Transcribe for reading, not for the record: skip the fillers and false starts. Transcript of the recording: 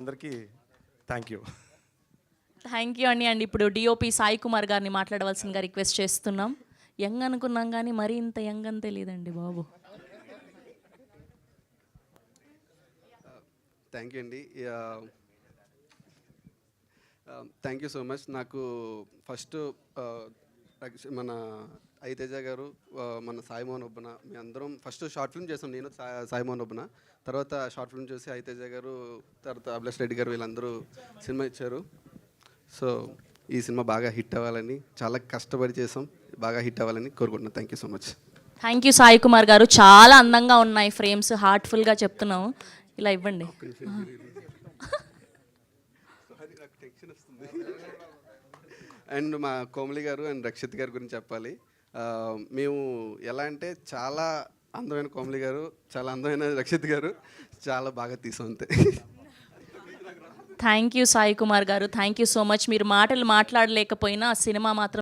అందరికీ thank you. Thank you అండి. ఇప్పుడు డిఓపి సాయి కుమార్ గారిని మాట్లాడవలసిందిగా రిక్వెస్ట్ చేస్తున్నాం. యంగ్ అనుకున్నాం కానీ మరీ ఇంత యంగ్ అని తెలియదండి బాబు. థ్యాంక్ యూ అండి. Thank you so much. నాకు ఫస్ట్ మన ఐతేజ గారు, మన సాయి మోహన్ ఒబ్బన, మీ అందరం ఫస్ట్ షార్ట్ ఫిల్మ్ చేసాం. నేను సాయి మోహన్ ఒబ్బన, తర్వాత షార్ట్ ఫిల్మ్ చూసి ఐతేజ గారు, తర్వాత అభిలాష్ రెడ్డి గారు వీళ్ళందరూ సినిమా ఇచ్చారు. సో ఈ సినిమా బాగా హిట్ అవ్వాలని చాలా కష్టపడి చేసాం, బాగా హిట్ అవ్వాలని కోరుకుంటున్నాను. Thank you so much. Thank you Sai Kumar గారు. చాలా అందంగా ఉన్నాయి ఫ్రేమ్స్, హార్ట్ఫుల్గా చెప్తున్నాం. ఇలా ఇవ్వండి. అండ్ మా కోమలి గారు అండ్ రక్షిత్ గారి గురించి చెప్పాలి. మేము ఎలా అంటే చాలా అందమైన కోమలి గారు, చాలా అందమైన రక్షిత్ గారు, చాలా బాగా తీసాం అంతే. థ్యాంక్ యూ సాయి కుమార్ గారు. Thank you so much. మీరు మాటలు మాట్లాడలేకపోయినా సినిమా మాత్రం